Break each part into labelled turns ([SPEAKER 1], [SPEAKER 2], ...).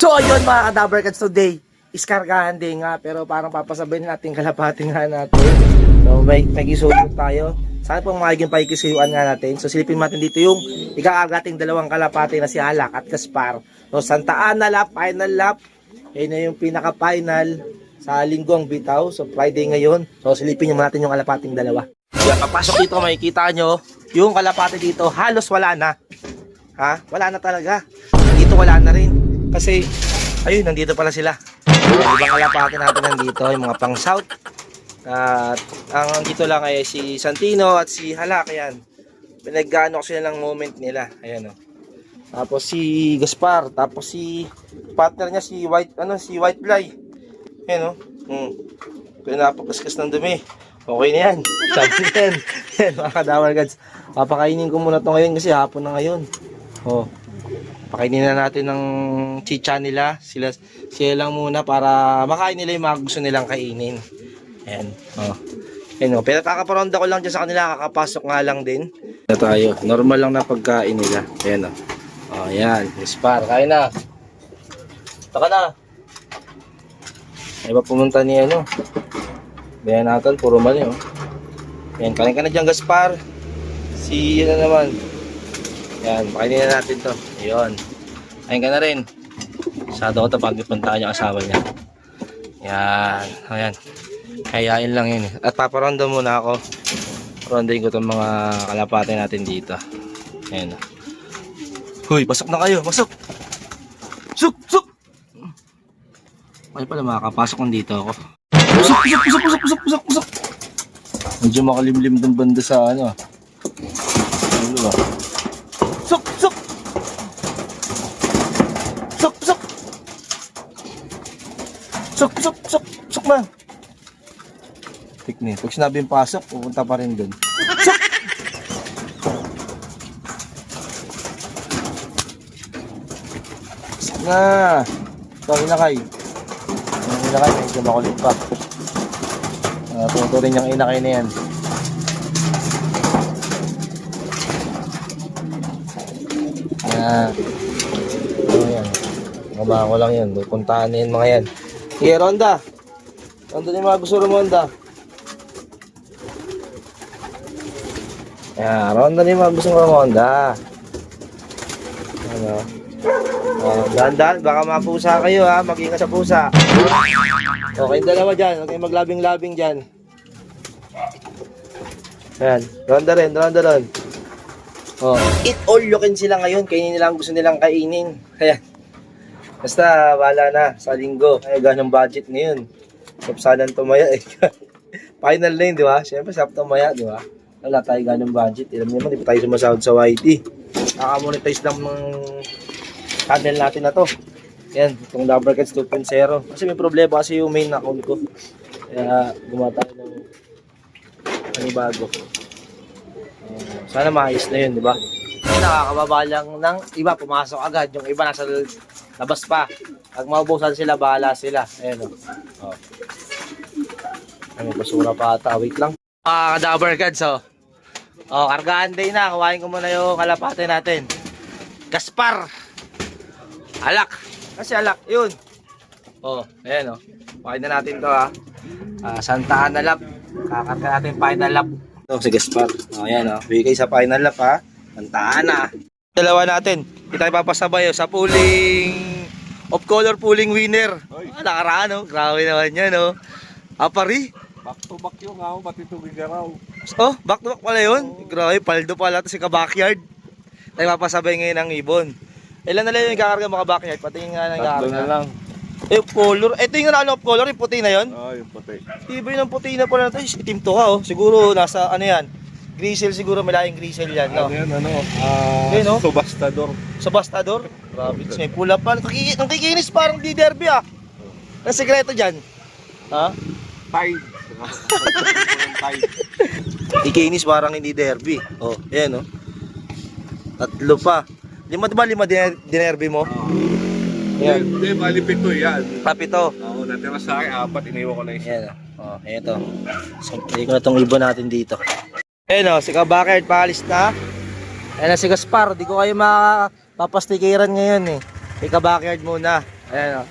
[SPEAKER 1] So ayun mga ka-Dabbercats, today iskargahan din nga pero parang papasabayin natin kalapati nga natin. So may isulit tayo. Sana pong magiging paikisuyuan nga natin. So silipin natin dito yung ikakagating dalawang kalapati na si Alak at Gaspar. So Santa Ana lap, final lap. Yan na yung pinaka-final sa linggong bitaw. So Friday ngayon. So silipin nyo natin yung kalapating dalawa. Yan, papasok dito makikita nyo yung kalapati dito halos wala na. Ha? Wala na talaga. Dito wala na rin. Kasi, ayun, nandito pala sila. Ibang kalapati natin nandito, yung mga pang south. At ang dito lang ay si Santino at si Halak. Ayan. Pinaggaano ko sila ng moment nila. Ayan o. Tapos si Gaspar. Tapos si partner niya si White Fly. Ayan o. Pinapakaskas ng dumi. Okay na yan. Sabi na yan. Ayan mga ka-Dabbercats. Papakainin ko muna to ngayon kasi hapon na ngayon. Oh. Pakainin na natin ng chicha nila. Sila lang muna para makain nila yung mga gusto nilang kainin. Ayan. Oh. Ayan o. Pero kakaparonda ko lang dyan sa kanila. Kakapasok nga lang din. Na tayo. Normal lang na pagkain nila. Ayan o. Oh, ayan. Gaspar. Kain na. Taka na. Ay ba pumunta ni ano? Bayan natin. Puro mali o. Ayan. Kain ka na dyan Gaspar. Si ano naman. Yan, pakainin na natin to. Ayun. Ayun ka na rin. Sado ko ito pag ipuntahan yung asawa niya. Yan. Ayan. Kayain lang yun. At paparondo muna ako. Rondahin ko itong mga kalapate natin dito. Ayan. Huy, pasok na kayo. Pasok. Suk, suk. Ay pala makakapasok kung dito ako. Pasok. Medyo makalimlim dun banda sa ano. Ano ba? Suk! Suk na. Tikni. Pag sinabi yung pasok, pupunta pa rin dun. Suk! Suk na. Ito, inakay. Yung inakay, medyo makulit pa. Tuturin yung inakay na yan. Ayan. Mama ko lang yan. Puntahan na yan mga yan. Sige, Ronda. Ronda yung mga gusto Ronda. Ayan, Ronda yung mga gusto Ronda. Ano? Dahan-dahan. Baka mapusa kayo ha. Mag-ingat sa pusa. Okay, dalawa dyan. Okay, maglabing-labing dyan. Ayan. Ronda rin. Oh, eat all you can sila ngayon. Kainin nila ang gusto nilang kainin. Ayan. Basta, wala na sa linggo. Ay, ganong budget ngayon. Sapsanan tumaya eh. Final lane, di ba? Siyempre, sap tumaya, di ba? Wala tayo ganong budget. Alam niyo naman, di pa tayo sumasahod sa YT. Nakamonetize lang ng channel natin na to. Ayan, itong Dabbercats 2.0. Kasi may problema kasi yung main account ko. Kaya, gumawa tayo ng bago. Sana maayos na yun, di ba? Nakakababa lang ng iba, pumasok agad. Yung iba nasa labas pa. Pag maubusan sila, bahala sila. Ayan o. Oh. May basura pa ata. Wait lang. Dabbercats o. Oh, kargaan day na. Kuhain ko muna yung kalapate natin. Gaspar. Alak. Kasi Alak. Yun. Oh, ayan o. Kuhain na natin to ha. Santa Ana lap. Kakarga natin final lap. Ito si Gaspar. O yan o. Bigay sa final lap ha. Santa Ana. Dalawa natin. Hindi tayo papasabay sa pooling of color pooling winner. Nakaraan o. Grabe naman yan o. Apari.
[SPEAKER 2] Back to back yung ako. Pati tubig araw.
[SPEAKER 1] Oh, back to back pala yun. Grabe. Paldo pala ito si ka-backyard. Tayo papasabay ngayon ng ibon. Ilan na lang yung kakarga mga backyard? Pati nga ng kakarga.
[SPEAKER 2] Tatlo na lang.
[SPEAKER 1] Eh, color. Ito yung ano of color. Yung puti na yun.
[SPEAKER 2] Oo, yung puti.
[SPEAKER 1] Iba yun ang puti na pala na ito. Itim to ha oh. Siguro nasa ano yan. Grisel siguro. Malaking grisel yan. No?
[SPEAKER 2] Ano yan, ano?
[SPEAKER 1] Yun, no?
[SPEAKER 2] Subastador.
[SPEAKER 1] Sa bastador. Grabe. May pula pa. Ang kikinis parang di derby ah. Ang sekreto dyan. Ha?
[SPEAKER 2] Tide. Tide.
[SPEAKER 1] Kikinis parang hindi derby. Oh, yan oh. Tatlo pa. Lima dinerby mo?
[SPEAKER 2] Yan. Hindi, malipit to yan.
[SPEAKER 1] Papito.
[SPEAKER 2] Oo, natira sa akin, 4, iniwan ko na isa.
[SPEAKER 1] Yan oh. Oh, ito. So, hindi ko na itong ibon natin dito. Ayan o, si ka-backyard paalis na. Ayan na si Gaspar, di ko kayo makapapastikiran ngayon eh. Si ka-backyard muna. Ayan o.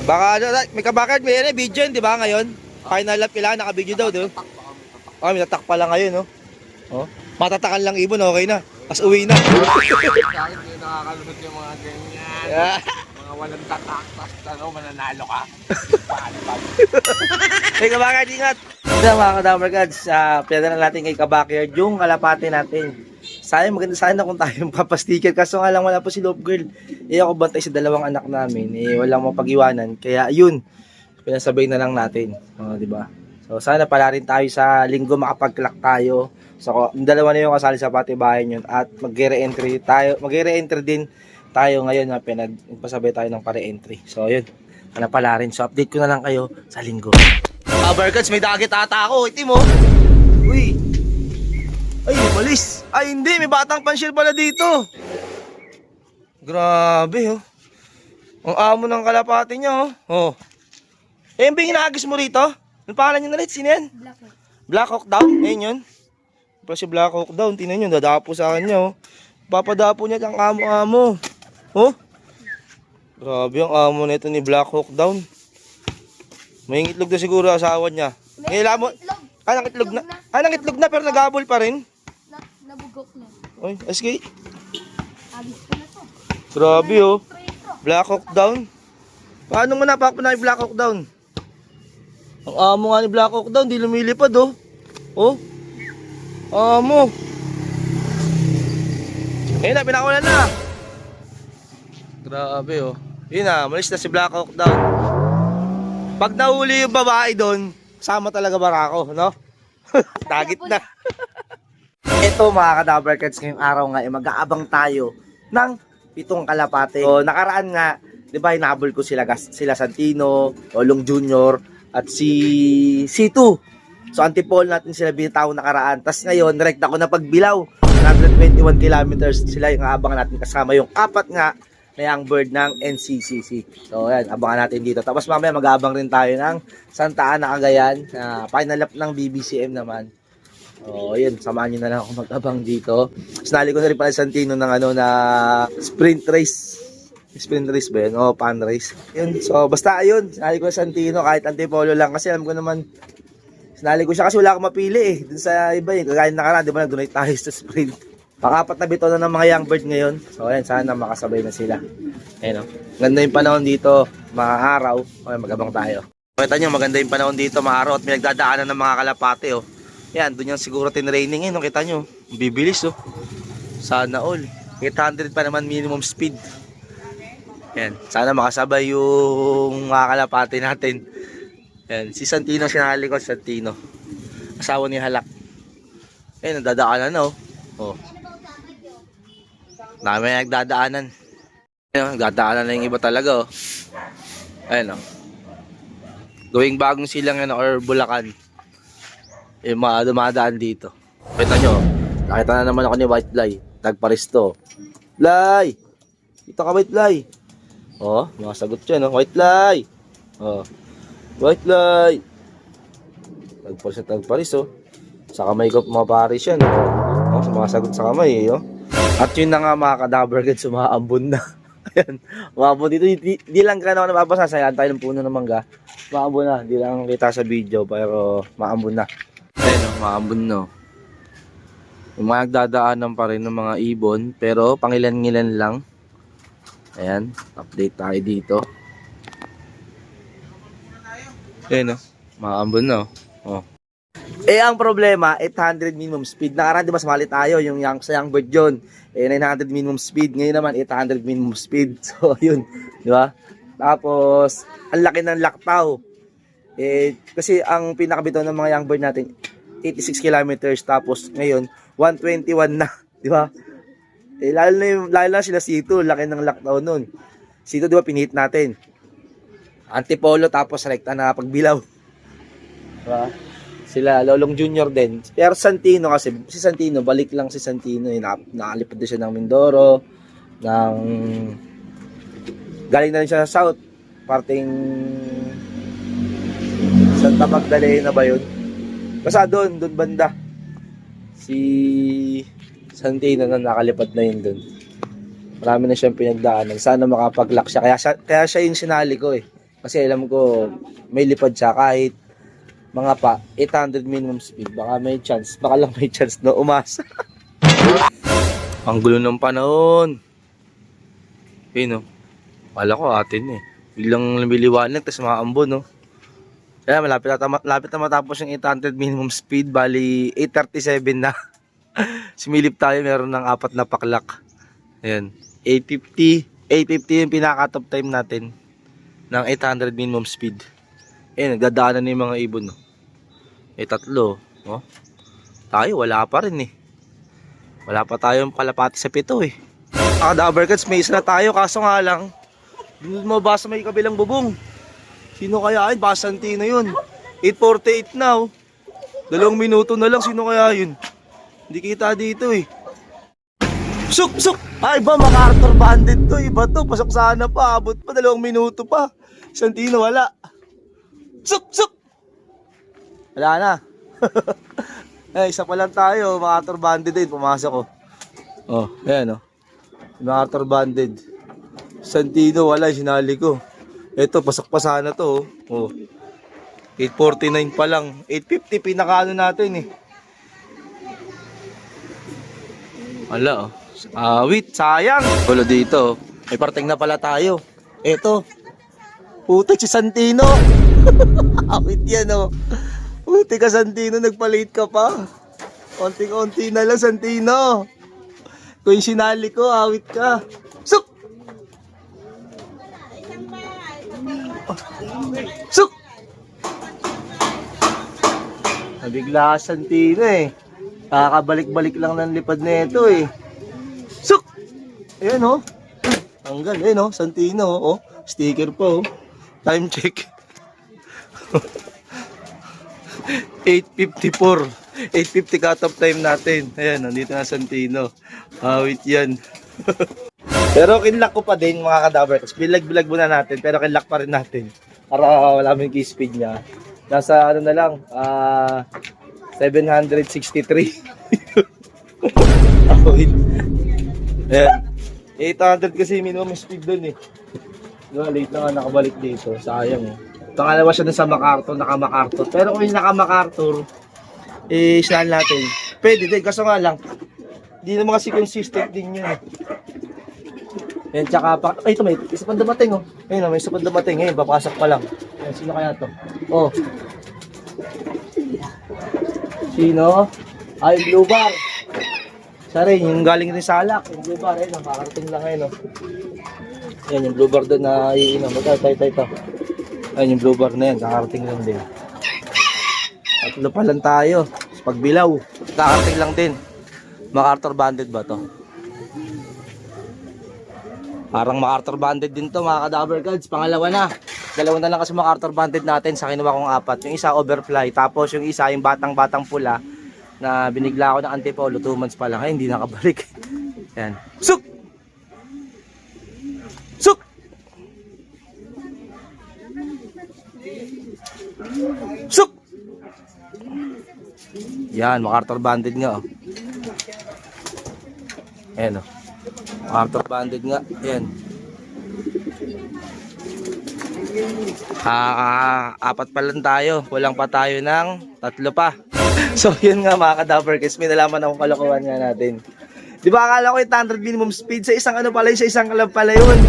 [SPEAKER 1] Baka ano, may kabakard, may video yun, di ba ngayon? Final lap kailangan, naka-video daw, di ba? May tatak pa lang ngayon, no? Oh, matatakan lang ibon, okay na. Tapos uwi na.
[SPEAKER 2] Kahit hindi nakakalunod yung mga ganyan.
[SPEAKER 1] Yeah.
[SPEAKER 2] Mga walang tatak, tapos mananalo ka.
[SPEAKER 1] Hey, kabakard, ingat! Ito mga ka-Dabarkads, pinadala natin kay kabakard yung kalapate natin. Sayang, maganda sana kung tayo papasticker. Kaso nga lang wala po si Love Girl. Ako bantay sa dalawang anak namin. Walang mapag-iwanan. Kaya yun, pinasabay na lang natin. Di ba? So sana pala rin tayo sa linggo makapag-clock tayo. So yung dalawa na yung kasali sa patibayan yun. At mag-re-entry din tayo ngayon na pinagpasabay tayo ng pare-entry. So yun, sana pala rin. So update ko na lang kayo sa linggo. Barkads, may dagit ata ako. Iti mo. Uy. Ay, malis. Ay, hindi. May batang pansyel pala dito. Grabe, oh. Ang amo ng kalapati niya, oh. Yung pinagis mo rito? Yung pangalan niya na rin, sino yan? Black Hawk Down. Ayun yun. Pero si Black Hawk Down, tinan nyo, dadapo sa kanya, oh. Papadapo niya ang amo-amo. Oh. Grabe ang amo nito ni Black Hawk Down. May itlog na siguro asawa niya. Ngayon mo. Nangitlog na. Nangitlog na pero nagabol pa rin.
[SPEAKER 3] Nabugok na.
[SPEAKER 1] Oy, SK.
[SPEAKER 3] Agis ko na to.
[SPEAKER 1] Grabe, oh. Black Hawk Down. Paano mo napakpan na yung Black Hawk Down? Ang amo nga ni Black Hawk Down, di lumilipad, oh. Oh. Amo. Ayun na, pinakawalan na. Grabe, oh. Yun na, malis na si Black Hawk Down. Pag nahuli yung babae doon, sama talaga barako, no? Tagit na. Ito mga ka-Dabarkads, ngayong araw nga, mag-aabang tayo ng 7 kalapate. So, nakaraan nga, di ba, hinabol ko sila Santino, Olong Jr., at si C2. So, antipolo natin sila bitaw nakaraan. Tapos ngayon, direkta ko na pagbilaw. 121 kilometers sila yung aabangan natin kasama yung 4 nga na young bird ng NCCC. So, ayan, abangan natin dito. Tapos mamaya mag-aabang rin tayo ng Santa Ana, Cagayan. Final lap ng BBCM naman. O, yun, samahan nyo na lang ako mag-abang dito. Sinali ko na rin pala Santino ng na sprint race. Sprint race ba yun? O, pan race. Yun, so basta ayun, sinali ko na Santino kahit antipolo lang. Kasi alam ko naman, sinali ko siya kasi wala akong mapili eh. Dun sa iba eh, kagaya nakaraan, di ba nag-donate tayo sa sprint. Pang-4 na bito na ng mga young bird ngayon. So ayan, sana makasabay na sila. Ayan o. Ganda yung panahon dito, mga araw. Okay, mag-abang tayo. Kita nyo, maganda yung panahon dito, mga araw. At may nagdadaanan ng mga kalapate o. Yan, doon yung siguro tinraining eh. No? Kita nyo, bibilis o. Sana all. 800 pa naman minimum speed. Yan, sana makasabay yung mga kalapate natin. Yan, si Santino, sinali ko Santino. Asawa ni Halak. Ayan, nagdadaanan na o. Oh. Dami nagdadaanan. Ayun, nagdadaanan na yung iba talaga, oh. Ayun, oh. Gawing bagong silang yan, or Bulacan. Yung mga dumadaan dito. Kita nyo, nakita na naman ako ni White Fly. Nagparisto. Fly! Dito ka, White Fly. Oh, mga sagot yan, oh. White Fly! Oh. White Fly! Nagparis, oh. Sa kamay ko pumaparis yan, oh. Oh, mga sagot sa kamay, oh. At yun na nga mga ka-Dabarkads, umaambon na. Ayan, umaambon dito. Di lang ka naman napapasa. Sayaan tayo ng puno ng mangga. Umaambon na. Di lang kita sa video, pero maambon na. Ayan, umaambon na. Yung mga nagdadaanan pa rin ng mga ibon, pero pangilan-ngilan lang. Ayan, update tayo dito. Ayan, maambon na. Oh. Ang problema, 800 minimum speed. Nakaraan, di ba, sumali tayo yung sa young bird yun. 900 minimum speed. Ngayon naman, 800 minimum speed. So, yun. Di ba? Tapos, ang laki ng laktaw. Kasi ang pinakabitaw ng mga young bird natin, 86 kilometers. Tapos, ngayon, 121 na. Di ba? Lalo na sila C2. Laki ng laktaw nun. C2, di ba, pinihit natin. Antipolo, tapos rekta na pagbilaw. Di ba? Sila, Lolong Junior din. Pero Santino kasi, si Santino, balik lang si Santino. Nakalipad din siya ng Mindoro. Galing na rin siya sa South. Parting Santa Magdalena ba yun? Basta doon banda. Si Santino na nakalipad na yun doon. Marami na siyang pinagdaanan. Sana makapag-lock siya. Kaya siya yung sinali ko eh. Kasi alam ko, may lipad siya kahit mga pa, 800 minimum speed. Baka may chance. Baka lang may chance na umasa. Ang gulo ng panahon. Yun o. Wala ko atin eh. Biglang lumiliwanag, tapos mga ambon no. Kaya malapit na matapos yung 800 minimum speed. Bali, 837 na. Similip tayo, meron ng 4 na paklak. Ayan. 850 yung pinaka-top time natin ng 800 minimum speed. Ayan, nagdadaanan na yung mga ibon no. Tatlo. Oh. Tayo, wala pa rin eh. Wala pa tayong kalapati sa 7 eh. Dabarkats, may isa na tayo, kaso nga lang mo basa may kabilang bubong. Sino kaya yun? Baka Santino yun. 8:48 na oh. 2 minuto na lang, sino kaya yun? Hindi kita dito eh. Suk! Ay ba, MacArthur Bandit to. Iba to, pasok sana pa. Abot pa, 2 minuto pa. Santino wala. Suk! Wala na. Isa pa lang tayo, MacArthur Bandit din. Pumasok oh. Oh, ayan oh. MacArthur Bandit. Santino wala, sinali ko. Ito, pasok pa sana to oh. 8:49 pa lang. 8:50 pinakaano natin eh. Wala oh. Wait, sayang. Gulo dito. May parting na pala tayo. Ito. Putik si Santino. Wait yan oh. Putik ka Santino, nagpa-late ka pa. Konti-konti na lang Santino. Kung yung sinali ko, awit ka. Suk! Suk! Nabigla ka Santino eh. Kakabalik-balik lang ng lipad na ito eh. Suk! Ayan oh. Tanggal, ayan oh. Santino oh. Sticker pa oh. Time check. 8:54. 8:50 cut-off time natin. Ayan, nandito na Santino. Awit yan. Pero kinlock ko pa din mga kadabarkats. Bilag-bilag muna natin, pero kinlock pa rin natin. Para wala mo yung key speed niya. Nasa ano na lang, 763. Awit. Ayan. 800 kasi minimum speed dun eh. Late na nga nakabalik dito. Sayang eh. Pangalawa siya dun sa MacArthur, naka-MacArthur. Pero kung yung naka-MacArthur, islaan natin. Pwede din, kaso nga lang, hindi naman kasi consistent din yun. Yan, tsaka pa, ay ito may isa pang dumating oh. Ayun, may isa pang dumating, ngayon, papasok pa lang. Ayan, sino kaya to? Oh. Sino? Ay, Blue Bar. Siya rin, yung galing rin sa Alak, yung Blue Bar, ayun, nakakarating lang ngayon oh. Yan, yung Blue Bar doon na iinom. Ito. Ayun, yung Blue Bar na yan, kakarating lang din. Tatlo pa lang tayo. Pagbilaw, kakarating lang din. MacArthur Bandit ba to? Parang MacArthur Bandit din to mga kadabarkats. Pangalawa na. Dalawa na lang kasi MacArthur Bandit natin sa kinuha kong 4. Yung isa overfly. Tapos yung isa yung batang pula na binigla ko ng Antipolo 2 months pa lang. Ay, hindi nakabalik. Yan. Suk! Suk! Suk! Yan, MacArthur Bandit nga oh. Ayan oh. MacArthur Bandit nga. Ayan. 4 pa lang tayo. Kulang pa tayo ng 3 pa. So yun nga mga kadabarkats, may nalaman akong kalokohan nga natin. Di ba akala ko 800 minimum speed sa isang ano pala yun, sa isang club pala yun.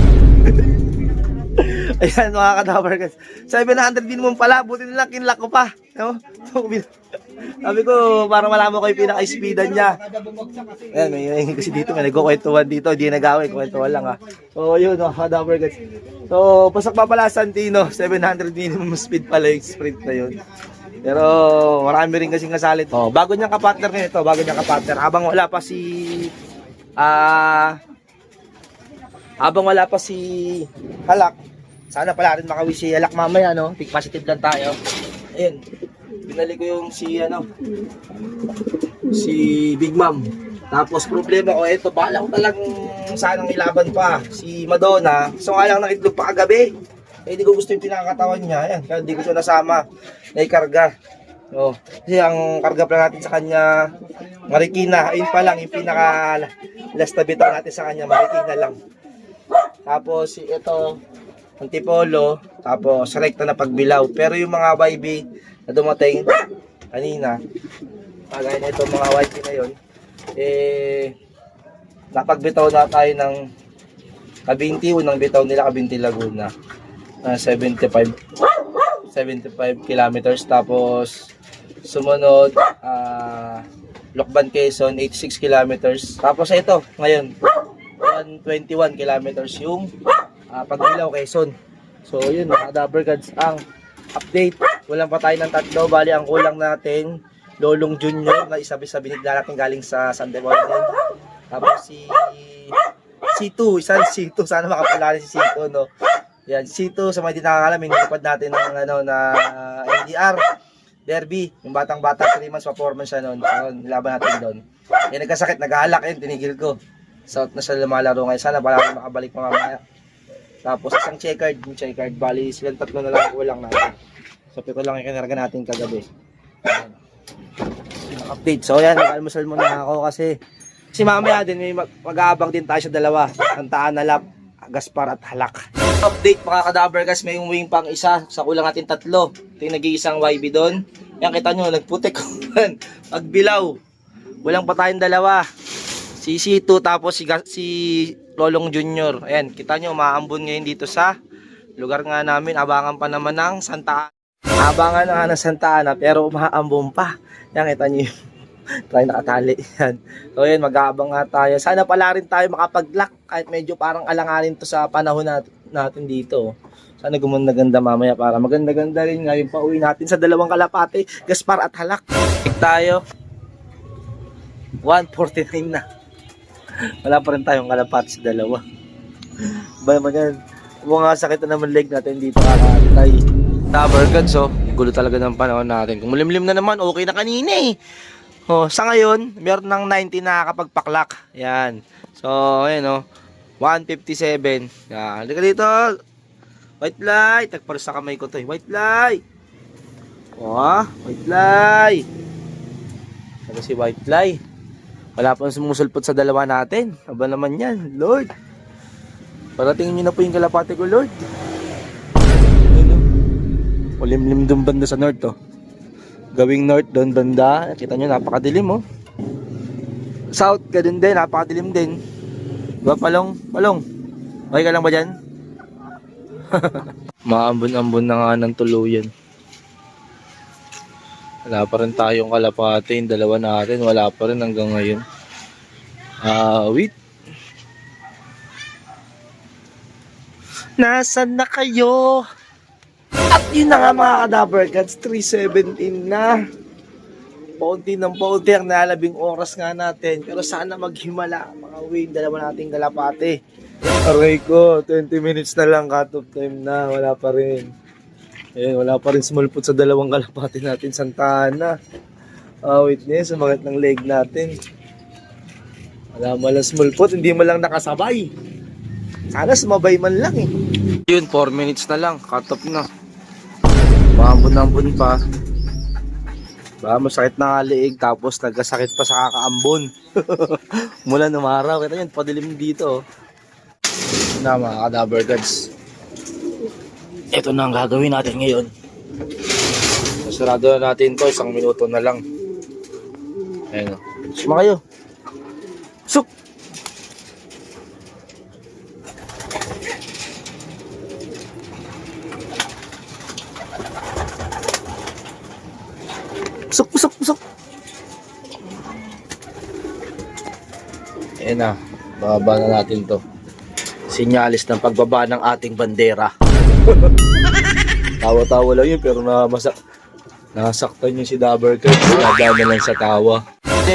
[SPEAKER 1] Ayan mga kadabarkats, 700 minimum pala, buti nilang kinlock ko pa. No? Sabi ko, para malaman ko yung pinaka-speedan niya. Ayan, may kasi dito, may nagkukwentuhan dito, hindi nagawin, kwentuhan lang ha. So yun mga kadabarkats. So pasok pa pala Santino, 700 minimum speed pala yung sprint na yun. Pero marami rin kasing kasalit. Oh, bago niyang kapartner nito, habang wala pa si Halak. Sana pala rin makawi si Halak mamaya no. Think positive lang tayo. Ayun. Binali ko yung si Big Mom. Tapos problema ko ito, bala ko talagang sanang ilaban pa si Madonna. So nga lang nakitlog pa kagabi. Eh, hindi ko gusto yung pinakatawan niya. Ayan, kaya hindi ko siya nasama. Naikarga. Oh, kasi ang karga pala natin sa kanya, Marikina. Ayun pa lang, yung pinaka last na bitaw natin sa kanya, Marikina lang. Tapos ito, Antipolo, tapos rekta na pagbilaw. Pero yung mga YB na dumating kanina, kagaya na ito mga YB na yun, napagbitaw na tayo ng Kabinti, unang bitaw nila Kabinti Laguna. 75 kilometers. Tapos sumunod Lokban Quezon 86 kilometers. Tapos ito ngayon 121 kilometers yung Pagbilaw Quezon. So yun mga Dabbergads ang update. Walang pa tayo ng tatlo, bali ang kulang natin Lolong Junior na isa-bisa binigla natin galing sa San Demonio. Tapos si C2, isang C2, sana makapalala si C2, no? Yan, C2, sa mga hindi nakakalam, hinilipad natin ng na NDR Derby, yung batang-bata, 3 months performance siya noon. So, nilaban natin doon. Eh, nagkasakit, nag-aalak yun, tinigil ko. So, na siya lumalaro ngayon. Sana pala makabalik mamaya. Tapos, isang checkered, yung checkered, bali, silang tatlo na lang, kulang natin. So, pito lang yung kinarga natin kagabi. Update. So, yan, nag-almusal muna ako kasi mamaya din may mag-aabang din tayo sa dalawa. Santaan na Lap, Gaspar at Halak. Update mga Kadabbergads, may umuwing pang isa. Sa kulang natin tatlo. Ito yung nag-iisang YB doon. Yan kita nyo, nagputik. Pagbilaw. Walang pa tayong dalawa. Si C2 tapos si Lolong Junior. Ayan, kita nyo, maambon ngayon dito sa lugar nga namin. Abangan pa naman ng Santa Ana. Abangan na nga ng Santa Ana pero maambon pa. Yan, kita nyo tayo nakatali. Yan. So yun, mag-aabang nga tayo. Sana pala rin tayo makapag-lock kahit medyo parang alanganin to sa panahon natin dito. Sana gumanda-ganda mamaya para maganda-ganda rin ngayon pa uwi natin sa dalawang kalapate, Gaspar at Halak. Check tayo. 1:49 na. Wala pa rin tayong kalapate sa dalawa. Ba naman yan? Mga sakit na naman leg natin dito kakatay. Dabbergads, so gulo talaga ng panahon natin. Kung mulimlim na naman, okay na kanina eh. Oh, sa ngayon, meron ng 90 na nakakapagpaklak. Yan. So, ayan oh. 157. Yan. Halika dito. White light. Tagparos sa kamay ko to eh. White light. Oh, white light. Ano si white light? Wala pang sumusulpot sa dalawa natin. Aba naman yan, Lord. Paratingin nyo na po yung kalapate ko, Lord. Ayan oh. Ulimlim dun banda sa north oh. Gawing north doon banda, kita nyo napakadilim oh. South ka din, napakadilim din. Diba Palong? Okay ka lang ba dyan? Maambon-ambon na nga ng tuluyan. Wala pa rin tayong kalapate, yung dalawa natin wala pa rin hanggang ngayon. Wait. Nasaan na kayo? At yun na nga mga Kadabbergads, 3:17 na. Paunti ng paunti ang nalabing oras nga natin. Pero sana maghimala mga uwi yung dalawa nating kalapate. Aray ko, 20 minutes na lang cut off time na. Wala pa rin. Wala pa rin smallpot sa dalawang kalapate natin. Santa Ana. Witness, sumakit ng leg natin. Wala mo lang smallpot, hindi mo lang nakasabay. Sana sumabay man lang eh. Yun, 4 minutes na lang, cut off na. Maambon-ambon pa. Ba, masakit na nga liig tapos nagkasakit pa sa kakaambon. Mula ng araw, kita yun, padilim dito. Na mga Kadabbergads. Ito na ang gagawin natin ngayon. Sarado na natin to, 1 minuto na lang. Ayan o. Suma kayo. Suk! Pusok. Ayan na, bababa na natin to. Sinyalis ng pagbaba ng ating bandera. Tawa-tawa lang yun, pero nasaktan yung si Dabbergads. Nadama lang sa tawa.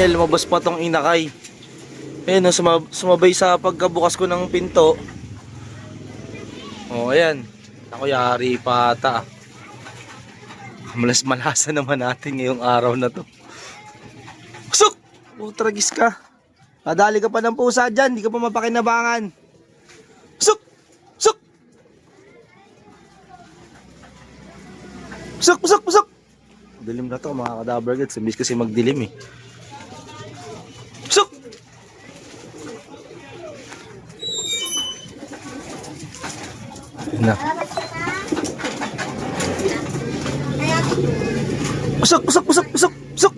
[SPEAKER 1] Lumabas pa tong inakay. Ayan, sumabay sa pagkabukas ko ng pinto. Oh, ayan. Ako yari pa ata. Malas-malasa naman natin ngayong araw na to. Pusok! Tragis ka. Nadali ka pa ng pusa dyan, di ka pa mapakinabangan. Pusok! Pusok! Pusok! Dilim na to mga kadabar gets. Imbis kasi magdilim eh. Pusok! Na. Pusok, pusok, pusok, pusok, pusok,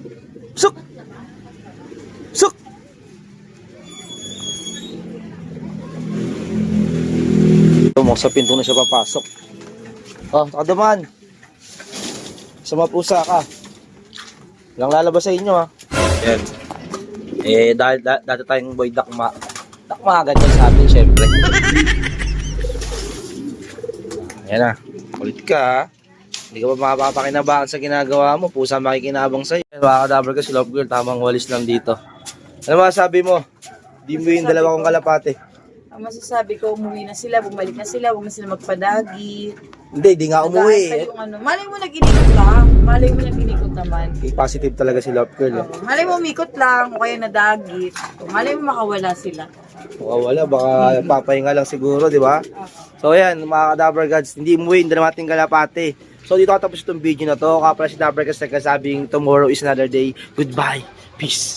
[SPEAKER 1] pusok, pusok. Tumok sa pinto na siya papasok. Oh, takadaman. Sa mga pusa ka. Walang lalabas sa inyo ha. Yan. Dahil dati tayong boy dakma. Dakma agad yan sa atin syempre. Yan na. Kulit ka ha. Hindi ka pa makapapakinabangan sa ginagawa mo. Pusa makikinabang sa'yo. Mga kadabar ka si Love Girl. Tamang walis lang dito. Ano masasabi mo? Di mo yung dalawa kong kalapate.
[SPEAKER 4] Ang masasabi ko, umuwi na sila, bumalik na sila, huwag na sila magpadagi.
[SPEAKER 1] Hindi, di nga umuwi.
[SPEAKER 4] Yung ano. Malay mo nag-inikot lang. Malay mo nag-inikot naman.
[SPEAKER 1] Positive talaga si Love Girl.
[SPEAKER 4] Malay mo umikot lang, o kaya nadagit. Malay mo makawala sila.
[SPEAKER 1] Wala, baka papahinga lang siguro, di ba? So ayan, mga kadabar gods, hindi umuwi, hindi na natin kalapate. So dito tapos itong video na to. Kapala si Dabar kasi nagsasabing tomorrow is another day. Goodbye. Peace.